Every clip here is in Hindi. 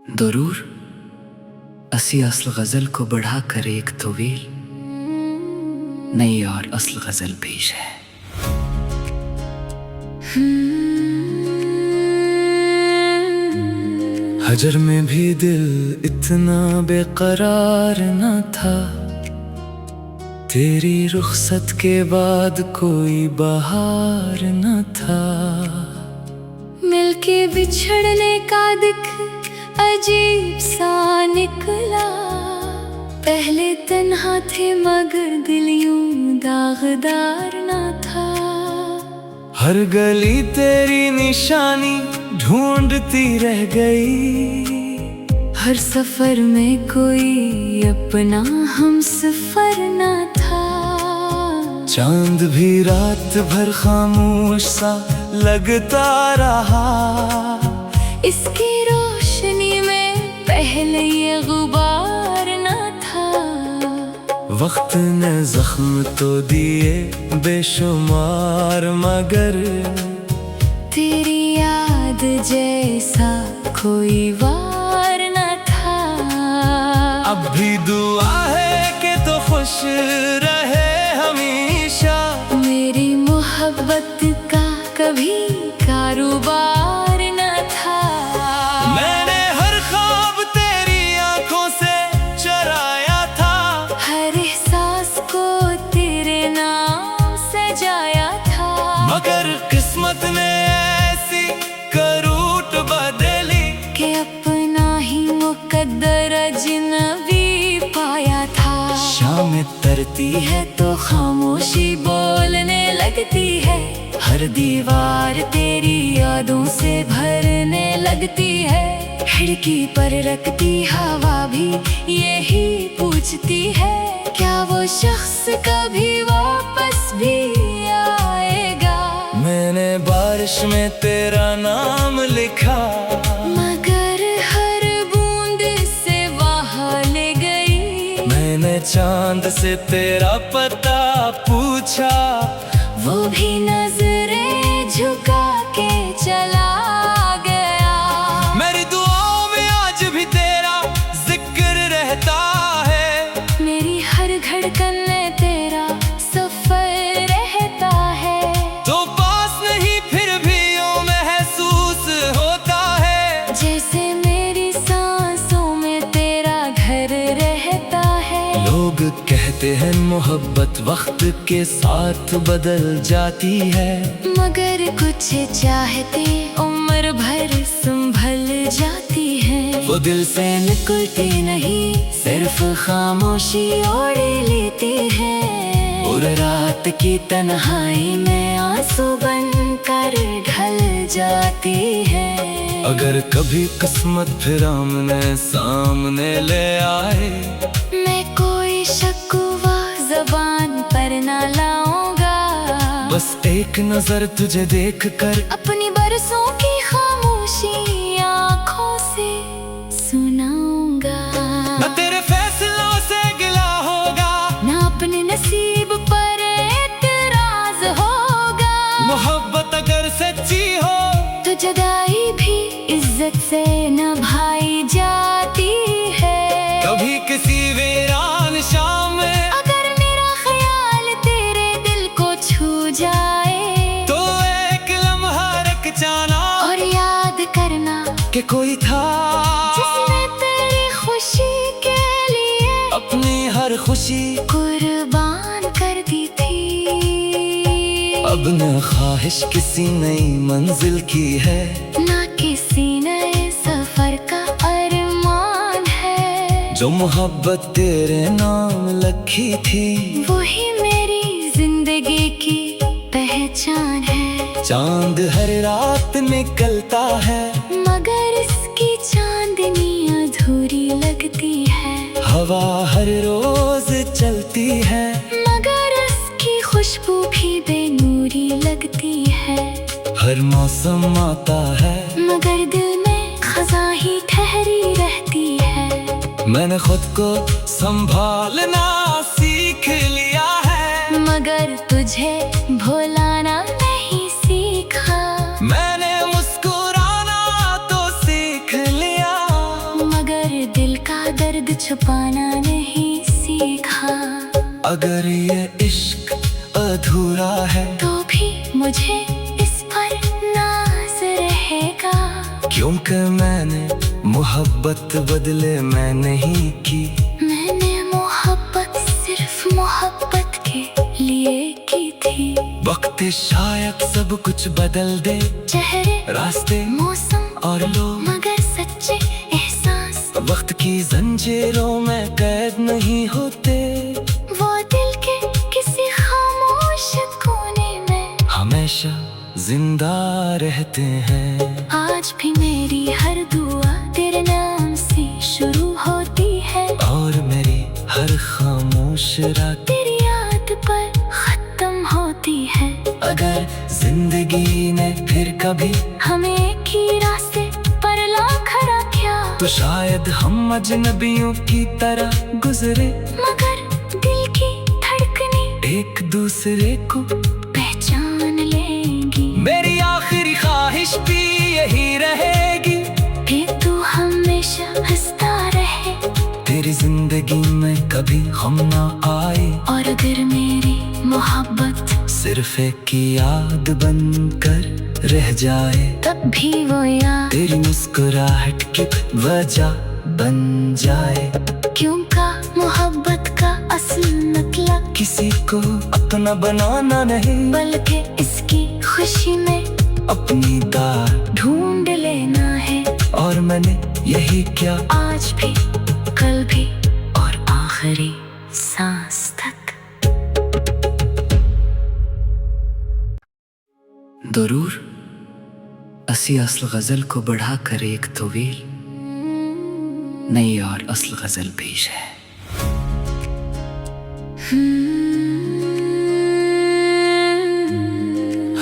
दरूर असी असल गजल को बढ़ा कर एक तवील नई और असल गजल पेश है। हजर में भी दिल इतना बेकरार न था, तेरी रुखसत के बाद कोई बहार न था। मिलके बिछड़ने का दिख अजीब सा निकला, पहले तन्हा थे मगर दिल यूं दागदार न था। हर गली तेरी निशानी ढूंढती रह गई, हर सफर में कोई अपना हम सफर न था। चांद भी रात भर खामोश सा लगता रहा, इसकी रोशनी में पहले ये गुबार न था। वक्त ने जख्म तो दिए बेशुमार, मगर तेरी याद जैसा कोई वार न था। अब भी दुआ है कि तो खुश रहे हमेशा, मेरी मोहब्बत का कभी कारोबार न था। मैंने हर ख्वाब तेरी आंखों से चराया था, हर एहसास को तेरे नाम सजाया था। मगर किस्मत ने ऐसी करूट बदली कि अपना ही मुकद्दर अजनबी पाया था। शाम तरती है तो खामोशी बोलने लगती है, हर दीवार तेरी यादों से भरने लगती है। खिड़की पर रखती हवा भी यही पूछती है, क्या वो शख्स कभी वापस भी आएगा। मैंने बारिश में तेरा नाम लिखा, मगर हर बूंद से वहाँ ले गई। मैंने चांद से तेरा पता पूछा, वो भी नजरें झुका के चला गया। मेरी दुआओं में आज भी तेरा जिक्र रहता है, मेरी हर धड़कन में तेरा सफर रहता है। तो पास नहीं फिर भी यूं महसूस होता है, जैसे मेरी सांसों में तेरा घर रहता है। लोग कहते हैं मोहब्बत वक्त के साथ बदल जाती है, मगर कुछ चाहते उम्र भर संभल जाती है। वो दिल से निकलती नहीं, सिर्फ खामोशी ओढ़ लेती है। और रात की तन्हाई में आंसू बनकर ढल जाती है। अगर कभी किस्मत फिर आमने सामने ले आए, मैं कोई शकुवा ज़बान पर ना लाऊंगा, बस एक नजर तुझे देखकर अपनी बरसों की खामोशी आँखों से सुनाऊंगा। न तेरे फैसलों से गिला होगा, ना अपने नसीब पर एतराज होगा। मोहब्बत अगर सच्ची हो तो जुदाई भी इज्जत से निभाई जाती है। कभी किसी वीरान शाम में अगर मेरा ख्याल तेरे दिल को छू जाए, तो एक लम्हा रख जाना और याद करना कि कोई था जिसने तेरी खुशी के लिए अपनी हर खुशी कुर्बान कर दी थी। अब न ख्वाहिश किसी नई मंजिल की है, ना किसी नए सफर का अरमान है। जो मोहब्बत तेरे नाम लिखी थी, वही मेरी जिंदगी की पहचान है। चांद हर रात निकलता है, मगर इसकी चांदनी अधूरी लगती है। हवा हर रोज चलती है, मगर इसकी खुशबू भी बेनूरी लगती है। हर मौसम आता है, मगर दिल में खज़ां ही ठहरी रहती है। मैंने खुद को संभालना सीख लिया है, मगर तुझे भुलाना नहीं सीखा। मैंने मुस्कुराना तो सीख लिया, दर्द छुपाना नहीं सीखा। अगर ये इश्क अधूरा है तो भी मुझे इस पर नाज रहेगा। क्योंकि मैंने मोहब्बत बदले मैं नहीं की। मैंने मोहब्बत सिर्फ मोहब्बत के लिए की थी। वक्त शायद सब कुछ बदल दे, चेहरे, रास्ते, मौसम और लोग, मगर सच्चे एहसास वक्त की जंजीरों में कैद नहीं होते। वो दिल के किसी खामोश कोने में हमेशा जिंदा रहते हैं। आज भी मेरी हर दुआ तेरे नाम से शुरू होती है। और मेरी हर खामोश रात तेरी याद पर खत्म होती है। अगर जिंदगी ने फिर कभी हमें एक ही रास्ते पर ला खड़ा किया, तो शायद हम अजनबियों की तरह गुजरे, मगर दिल की धड़कने एक दूसरे को पहचान लेंगी। मेरी आखिरी ख्वाहिश भी यही रहेगी कि तू हमेशा हंसता रहे, तेरी जिंदगी में कभी गम ना आए। और अगर मेरी मोहब्बत सिर्फ एक याद बनकर रह जाए, तब भी वो याद तेरी मुस्कुराहट की वजह बन जाए। क्योंकि मोहब्बत का असल मतलब किसी को अपना बनाना नहीं, बल्कि इसकी खुशी में अपनी दार ढूंढ लेना है। और मैंने यही किया, आज भी, कल भी और आखिरी सांस तक। दरूर असी असल गजल को बढ़ा कर एक तवील नई और असल गजल पेश है।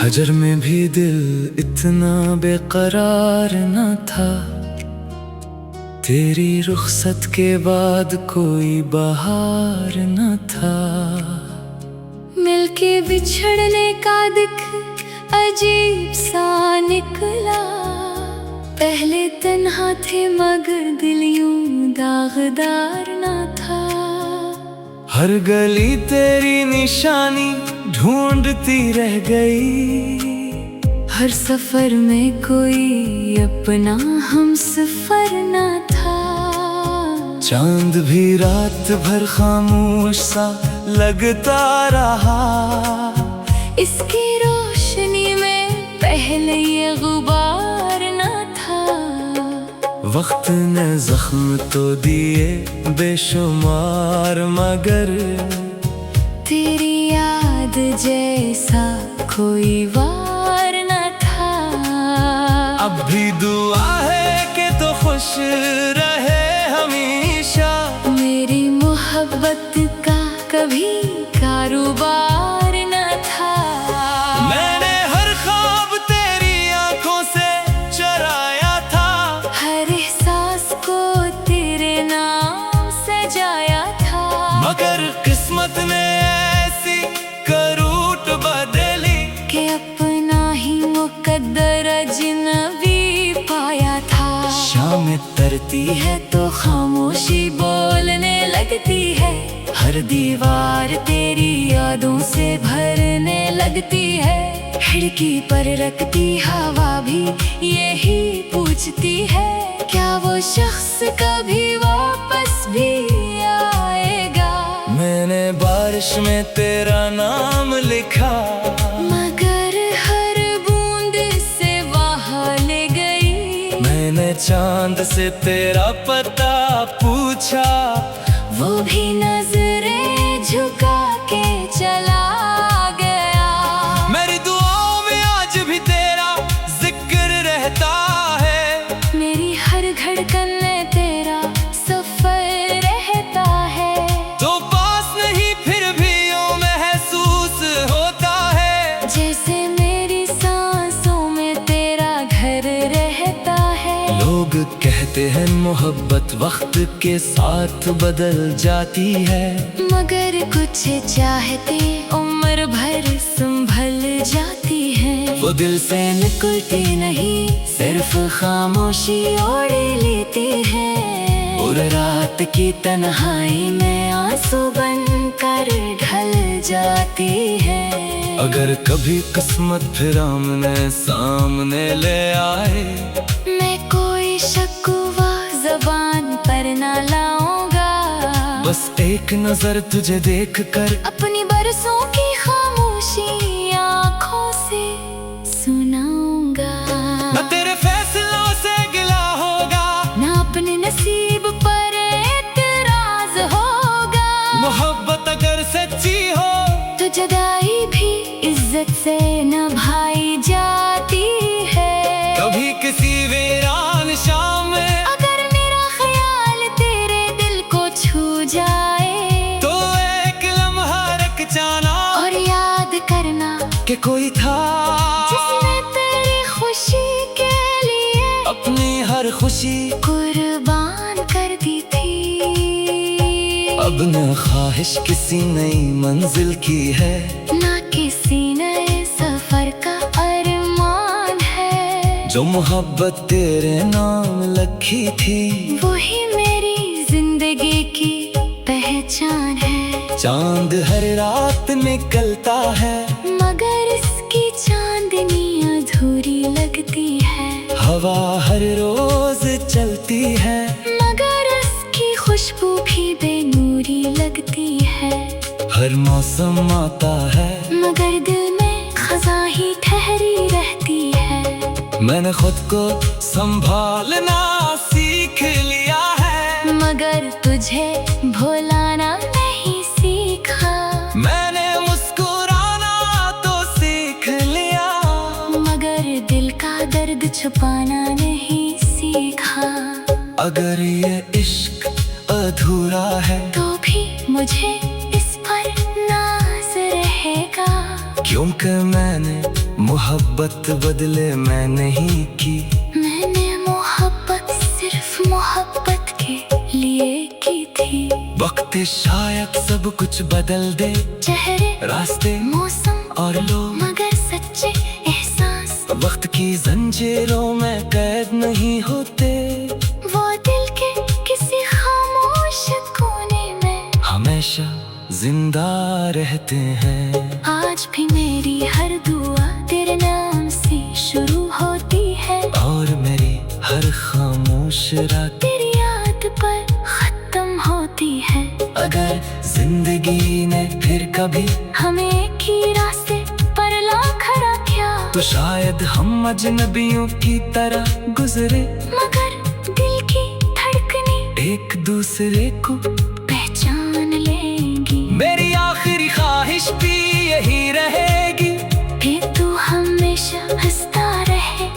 हजर में भी दिल इतना बेकरार न था, तेरी रुखसत के बाद कोई बहार न था। मिलके बिछड़ने का दिख अजीब सा निकला, पहले तन्हा थे मगर दिल यूं दागदार ना था। हर गली तेरी निशानी ढूंढती रह गई, हर सफर में कोई अपना हम सफर ना था। चांद भी रात भर खामोश सा लगता रहा, इसकी रोशनी में पहले ये गुबार ना था। वक्त ने जख्म तो दिए बेशुमार, मगर तेरी याद जैसा कोई वार न था। अब भी दुआ है कि तो खुश रहे हमेशा, मेरी मोहब्बत का कभी कारोबार न था। मैंने हर ख्वाब तेरी आंखों से चराया था, हर एहसास को तेरे नाम सजाया था। मगर किस्मत ने ऐसी करूट बदली कि अपना ही मुकद्दर अजनबी पाया था। शाम तरती है तो खामोशी बोलने लगती है, हर दीवार तेरी यादों से भरने लगती है। खिड़की पर रखती हवा भी यही पूछती है, क्या वो शख्स कभी वापस भी आएगा। मैंने बारिश में तेरा नाम लिखा, मगर हर बूंद से वहाँ ले गई। मैंने चांद से तेरा पता पूछा, वो भी नजरें झुका के चला गया। मेरी दुआओं में आज भी तेरा जिक्र रहता है, मेरी हर धड़कन में तेरा सफर रहता है। तो पास नहीं फिर भी यूं महसूस होता है, जैसे मेरी सांसों में तेरा घर रहता है। लोग कहते हैं मोहब्बत वक्त के साथ बदल जाती है, मगर कुछ चाहते उम्र भर संभल जाती है। वो दिल से निकलती नहीं, सिर्फ खामोशी ओढ़ लेती है। और रात की तन्हाई में आंसू बनकर ढल जाती है। अगर कभी किस्मत फिर आमने सामने ले आए, मैं कोई शिकवा ज़बान पर ना लाऊंगा। बस एक नजर तुझे देख कर अपनी बरसों की खामोशी आँखों से सुनाऊंगा। न तेरे फैसलों से गिला होगा, ना अपने नसीब पर एतराज होगा। मोहब्बत अगर सच्ची हो तो जुदाई भी इज्जत से निभाई जाती है। कभी किसी वीरान शाम में अगर मेरा ख्याल तेरे दिल को छू जाए, तो एक लम्हा रख जाना और याद करना कि कोई था जिसने तेरी खुशी के लिए अपनी हर खुशी कुर्बान कर दी थी। अब न ख्वाहिश किसी नई मंजिल की है, ना किसी नए सफर का अरमान है। जो मोहब्बत तेरे नाम लिखी थी वही मेरी जिंदगी की पहचान है। चांद हर रात निकलता है, मगर इसकी चांदनी अधूरी लगती है। हवा हर रोज चलती है, मगर इसकी खुशबू भी बेनूरी लगती है। हर मौसम आता है, मगर दिल में खज़ां ही ठहरी रहती है। मैंने खुद को संभालना सीख लिया है, मगर तुझे भुलाना नहीं सीखा। मैंने मुस्कुराना तो सीख लिया, मगर दिल का दर्द छुपाना नहीं सीखा। अगर ये इश्क अधूरा है तो भी मुझे इस पर नाज रहेगा। क्योंकि मैंने मोहब्बत बदले मैं नहीं की। मैंने मोहब्बत सिर्फ मोहब्बत के लिए की थी। वक्त शायद सब कुछ बदल दे, चेहरे, रास्ते, मौसम और लोग, मगर सच्चे एहसास वक्त की जंजीरों में कैद नहीं होते। वो दिल के किसी खामोश कोने में हमेशा जिंदा रहते हैं। आज भी मेरी हर दुआ तेरे नाम से शुरू होती है, और मेरी हर खामोश रात तेरी याद पर खत्म होती है। अगर जिंदगी ने फिर कभी हमें एक ही रास्ते पर ला खड़ा किया, तो शायद हम अजनबियों की तरह गुजरे, मगर दिल की धड़कने एक दूसरे को पहचान लेंगी। मेरी आखिरी ख्वाहिश भी यही रहेगी कि तू हमेशा हंसता रहे,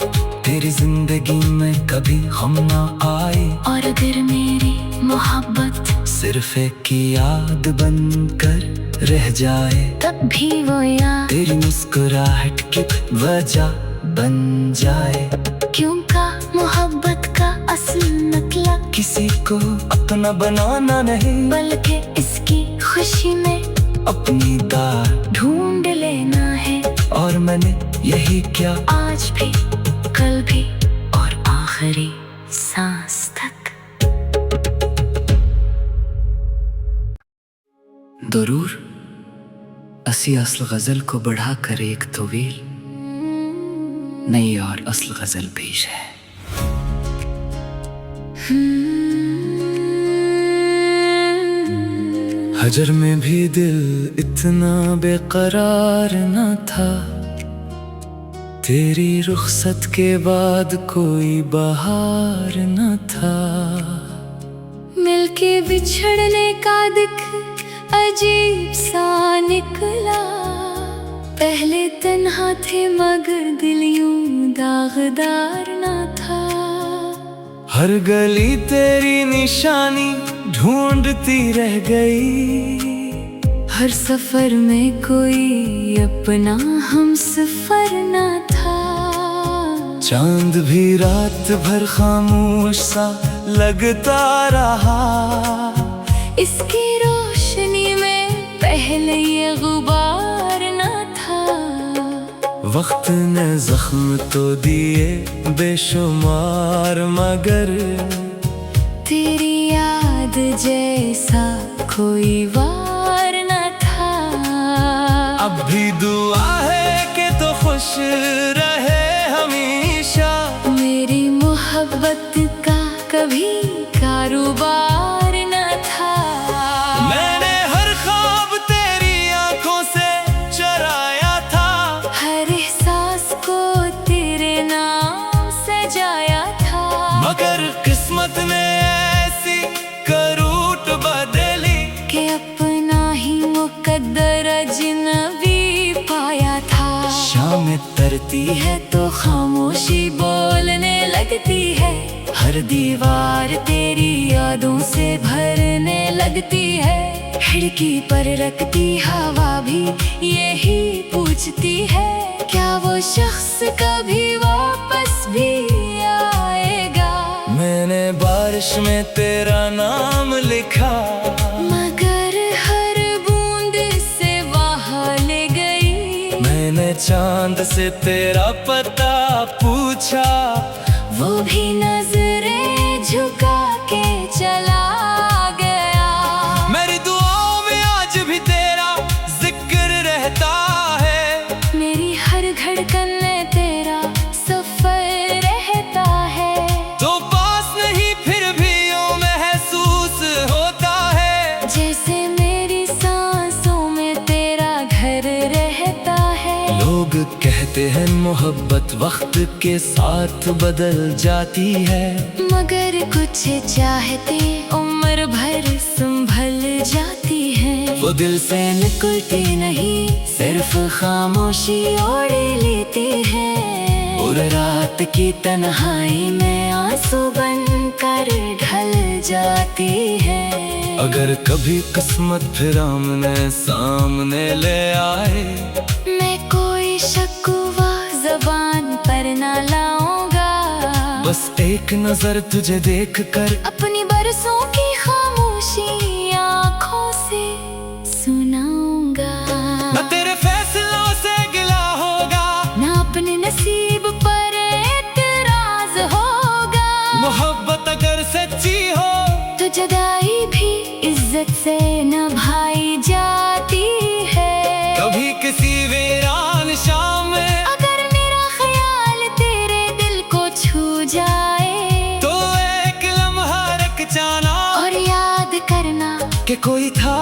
तेरी जिंदगी में कभी हम ना आए, और अगर मेरी मोहब्बत सिर्फ एक याद बनकर रह जाए, तब भी वो याद तेरी मुस्कुराहट की वजह बन जाए। क्योंकि मोहब्बत का असल मतलब किसी को अपना बनाना नहीं, बल्कि इसकी खुशी में अपनी दार ढूंढ लेना है। और मैंने यही क्या आज भी, कल भी, और आखिरी सांस तक। दरूर असी असल गजल को बढ़ा कर एक तवील नई और असल गजल पेश है। हजर में भी दिल इतना बेकरार न था, तेरी रुखसत के बाद कोई बहार न था। मिलके बिछड़ने का दुख अजीब सा निकला, पहले तन्हा थे मगर दिल यूं दागदार ना था। हर गली तेरी निशानी ढूंढती रह गई, हर सफर में कोई अपना हम सफर ना था। चांद भी रात भर खामोश सा लगता रहा, इसकी रोशनी में पहले ये गुबार ना था। वक्त ने जख्म तो दिए बेशुमार, मगर तेरी याद कोई वार न था। अब भी दुआ है कि तो खुश रहे हमेशा। मेरी मोहब्बत का कभी कारोबार न था। मैंने हर ख्वाब तेरी आंखों से चराया था। हर एहसास को तेरे नाम सजाया था। मगर किस्मत ने ऐसी करूट बदली कि अपना ही मुकद्दर अजनबी पाया था। शाम तरती है तो खामोशी बोलने लगती है। हर दीवार तेरी यादों से भरने लगती है। खिड़की पर रखती हवा भी यही पूछती है, क्या वो शख्स कभी वापस भी आएगा। मैंने बारिश में तेरा नाम लिखा, मगर हर बूंद से वहाँ ले गई। मैंने चांद से तेरा पता पूछा, वो भी नजरें झुका के चला गया। मेरी दुआओं में आज भी तेरा जिक्र रहता है। मेरी हर धड़कन में तेरा सफर रहता है। तो पास नहीं फिर भी यूं महसूस होता है, जैसे मेरी सांसों में तेरा घर रहता है। लोग कहते हैं मोहब्बत वक्त के साथ बदल जाती है, मगर कुछ चाहते उम्र भर संभल जाती है। वो दिल से निकलती नहीं, सिर्फ खामोशी ओढ़ लेती है। और रात की तन्हाई में आंसू बनकर ढल जाती है। अगर कभी किस्मत फिर आमने सामने ले आए, मैं कोई शक्वा ज़बान पर ना लाऊंगा। बस एक नजर तुझे देखकर अपनी बरसों की खामोशी आँखों से सुनाऊंगा। न तेरे फैसलों से गिला होगा, ना अपने नसीब पर एतराज होगा। मोहब्बत अगर सच्ची हो तो जुदाई भी इज्जत से निभाई जाती है। कभी किसी वीरान शाम में अगर मेरा ख्याल तेरे दिल को छू जाए, तो एक लम्हा रख जाना और याद करना कि कोई था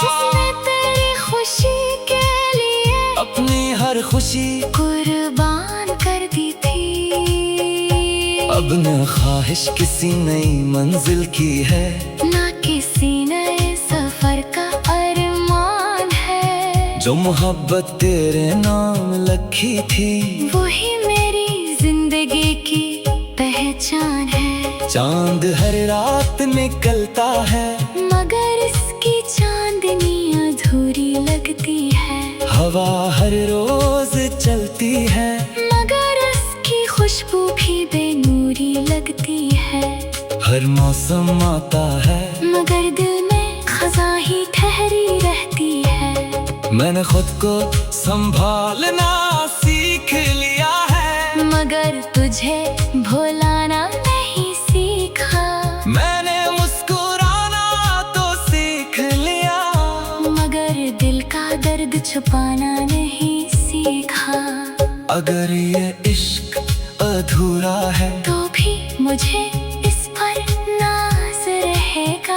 जिसने तेरी खुशी के लिए अपनी हर खुशी कुर्बान कर दी थी। अब न ख्वाहिश किसी नई मंजिल की है, ना किसी नए सफर का अरमान है। जो मोहब्बत तेरे नाम लिखी थी, वही मेरी जिंदगी की पहचान है। चांद हर रात निकलता है, मगर इसकी चांदनी अधूरी लगती है। हवा हर रोज चलती है, मगर इसकी खुशबू भी बेनूरी लगती है। हर मौसम आता है, मगर दिल में खजा ही ठहरी रहती है। मैंने खुद को संभालना सीख लिया है, मगर तुझे भुलाना नहीं सीखा। मैंने मुस्कुराना तो सीख लिया, मगर दिल का दर्द छुपाना नहीं सीखा। अगर ये इश्क अधूरा है तो भी मुझे इस पर नाज रहेगा।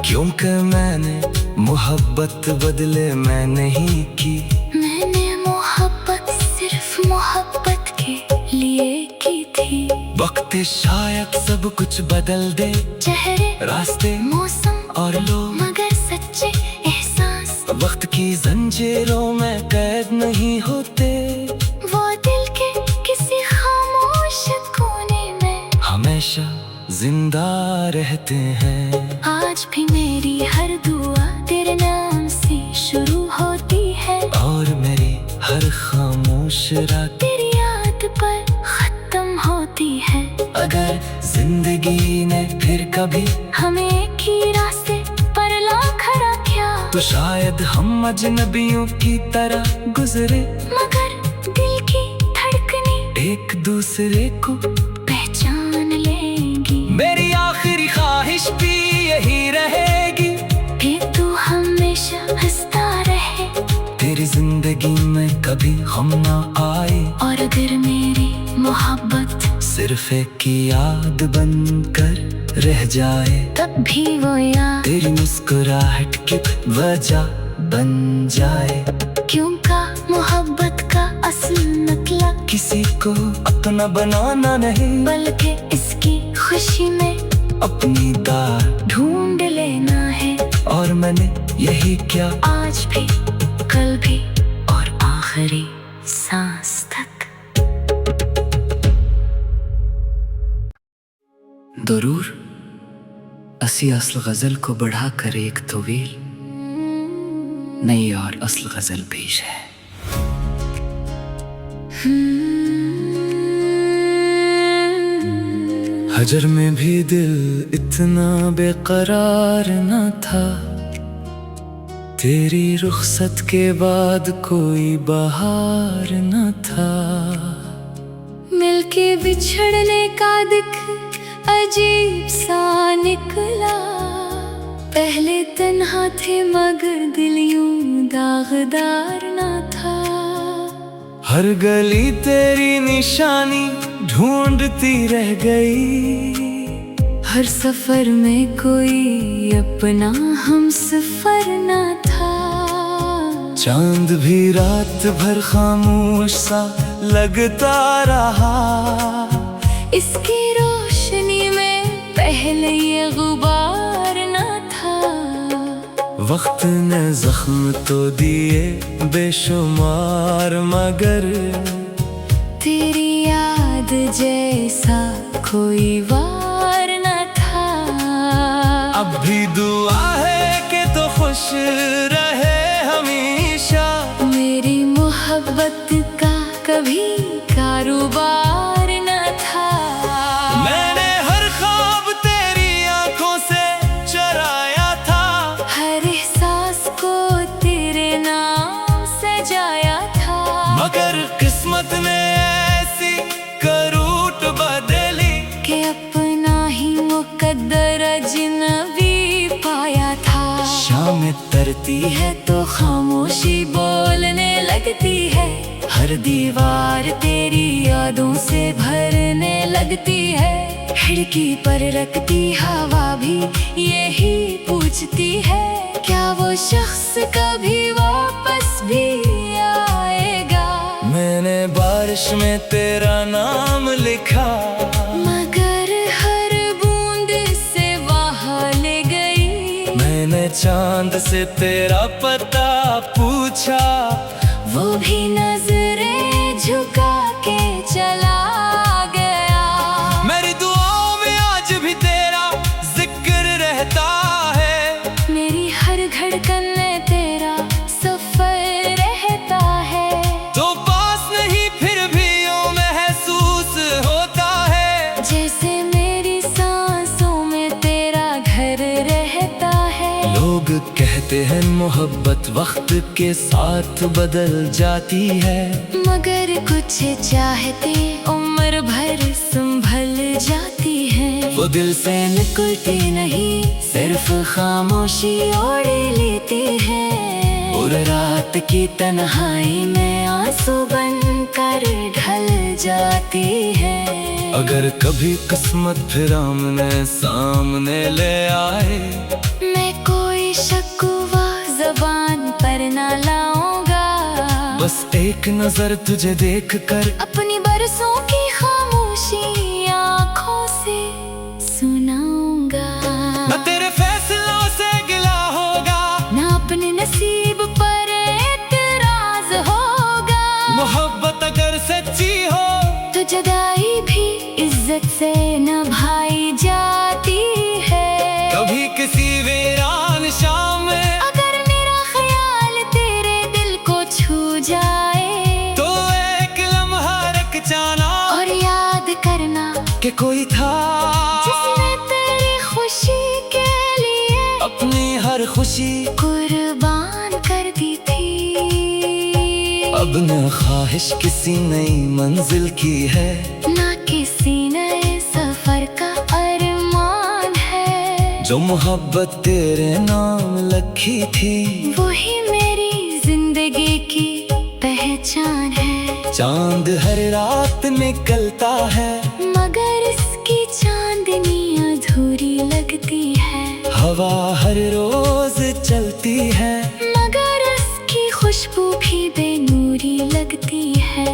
क्योंकि मैंने मोहब्बत बदले मैं नहीं की। मैंने मोहब्बत सिर्फ मोहब्बत के लिए की थी। वक्त शायद सब कुछ बदल दे, चेहरे, रास्ते, मौसम और लोग, मगर सच्चे एहसास वक्त की जंजीरों में कैद नहीं होते। वो दिल के किसी खामोश कोने में हमेशा जिंदा रहते हैं। आज भी मेरी हर दुआ तेरे नाम से शुरू होती है, और मेरी हर खामोश रात तेरी याद पर खत्म होती है। अगर जिंदगी ने फिर कभी हमें एक ही रास्ते पर ला खड़ा किया, तो शायद हम अजनबियों की तरह गुजरे, मगर दिल की धड़कने एक दूसरे को पहचान लेंगी। मेरी आखिरी ख्वाहिश भी यही रहेगी, फिर कभी हम ना आए, और अगर मेरी मोहब्बत सिर्फ एक याद बनकर रह जाए, तब भी वो याद तेरी मुस्कुराहट की वजह बन जाए। क्यों का मोहब्बत का असल मतलब किसी को अपना बनाना नहीं, बल्कि इसकी खुशी में अपनी दार ढूंढ लेना है। और मैंने यही क्या आज भी, कल भी और आखिरी सांस तक। दरूर असी असल गजल को बढ़ाकर एक तवील नई और असल गजल पेश है। हजर में भी दिल इतना बेकरार न था, तेरी रुखसत के बाद कोई बहार न था। मिलके बिछड़ने का दिख अजीब सा निकला, पहले तन्हा थे मगर दिल यूं दागदार न था। हर गली तेरी निशानी ढूंढती रह गई, हर सफर में कोई अपना हम सफर न था। चांद भी रात भर खामोश सा लगता रहा, इसकी रोशनी में पहले ये गुबार न था। वक्त ने जख्म तो दिए बेशुमार, मगर तेरी याद जैसा कोई वार न था। अब भी दुआ है कि तो खुश रहे हमेशा, मेरी मोहब्बत का कभी कारोबार न था। मैंने हर ख्वाब तेरी आंखों से चुराया था, हर एहसास को तेरे नाम सजाया था। मगर किस्मत ने ऐसी करूट बदली कि अपना ही मुकद्दर अजनबी पाया था। शाम तरती है तो खामोशी बोलने लगती है, हर दीवार तेरी यादों से भरने लगती है। खिड़की पर रखती हवा भी यही पूछती है, क्या वो शख्स कभी वापस भी आएगा। मैंने बारिश में तेरा नाम लिखा, मगर हर बूंद से वहाँ ले गई। मैंने चांद से तेरा पता पूछा, वो भी नजरें झुका के चला गया। मेरी दुआओं में आज भी तेरा जिक्र रहता है, मेरी हर धड़कन में तेरा सफर रहता है। तो पास नहीं फिर भी यूं महसूस होता है, जैसे मेरी सांसों में तेरा घर रहता है। लोग कहते हैं मोहब्बत वक्त के साथ बदल जाती है, मगर कुछ चाहते उम्र भर संभल जाती है। वो दिल से निकलती नहीं, सिर्फ खामोशी ओढ़ लेती है। और रात की तन्हाई में आंसू बनकर ढल जाती है। अगर कभी किस्मत फिर आमने सामने ले आए, मैं कोई शकुवा ज़बान पर ना लाऊंगा, बस एक नजर तुझे देखकर अपनी बरसों की खामोशी आँखों से सुनाऊंगा। न तेरे फैसलों से गिला होगा, ना अपने नसीब पर एतराज होगा। मोहब्बत अगर सच्ची हो तो जुदाई भी इज्जत से निभाई जाती है। कभी किसी वीरान शाम में अगर मेरा ख्याल तेरे दिल को छू जाए, तो एक लम्हा रख जाना और याद करना कि कोई था जिसने तेरी खुशी के लिए अपनी हर खुशी कुर्बान कर दी थी। अब न ख्वाहिश किसी नई मंजिल की है, ना किसी नए सफर का अरमान है। जो मोहब्बत तेरे नाम लिखी थी, वही मेरी जिंदगी की पहचान पहचान है। चांद हर रात निकलता है, मगर इसकी चांदनी अधूरी लगती है। हवा हर रोज चलती है, मगर इसकी खुशबू भी बेनूरी लगती है।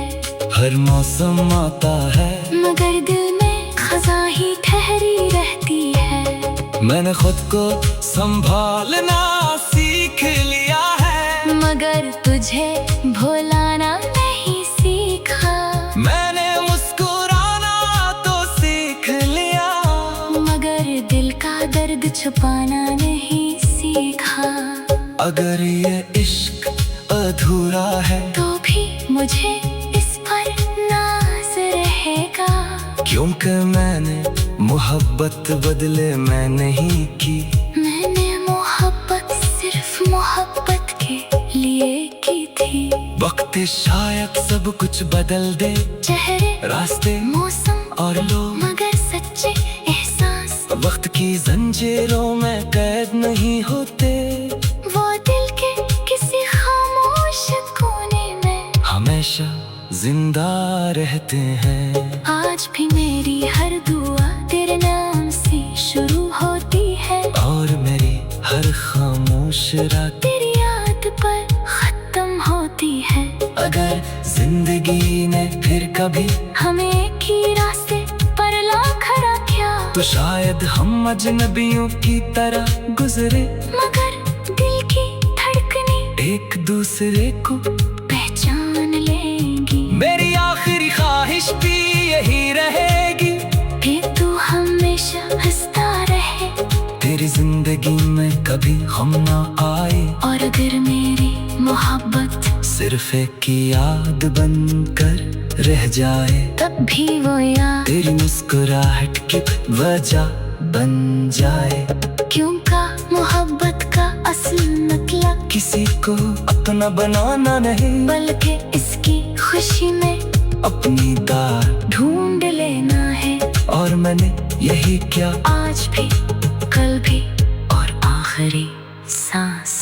हर मौसम आता है, मगर दिल में खजा ही ठहरी रहती है। मैंने खुद को संभालना सीख लिया है, मगर तुझे भुलाना नहीं सीखा। मैंने मुस्कुराना तो सीख लिया, मगर दिल का दर्द छुपाना नहीं सीखा। अगर ये इश्क अधूरा है तो भी मुझे इस पर नाज रहेगा, क्योंकि मैंने मोहब्बत बदले मैं नहीं की। मैंने मोहब्बत सिर्फ मोहब्बत के लिए की थी। वक्त शायद सब कुछ बदल दे, चेहरे, रास्ते, मौसम और लोग, मगर सच्चे एहसास वक्त की जंजीरों में कैद नहीं होते। वो दिल के किसी खामोश कोने में हमेशा जिंदा रहते हैं। आज भी मेरी हर दुआ तेरे नाम से शुरू होती है, और मेरी हर खामोश रात तेरी याद पर खत्म होती है। अगर जिंदगी ने फिर कभी हमें एक ही रास्ते पर ला खड़ा किया, तो शायद हम अजनबियों की तरह गुजरे, मगर दिल की धड़कने एक दूसरे को पहचान लेंगी। मेरी आखिरी ख्वाहिश भी यही रहेगी कि तू हमेशा हंसता रहे, तेरी जिंदगी में कभी गम ना आए, और अगर मेरी मोहब्बत सिर्फ एक याद बनकर रह जाए, तब भी वो याद तेरी मुस्कुराहट की वजह बन जाए। क्योंकि मोहब्बत का असल मतलब किसी को अपना बनाना नहीं, बल्कि इसकी खुशी में अपनी दार ढूंढ लेना है। और मैंने यही क्या आज भी, कल भी, और आखिरी सांस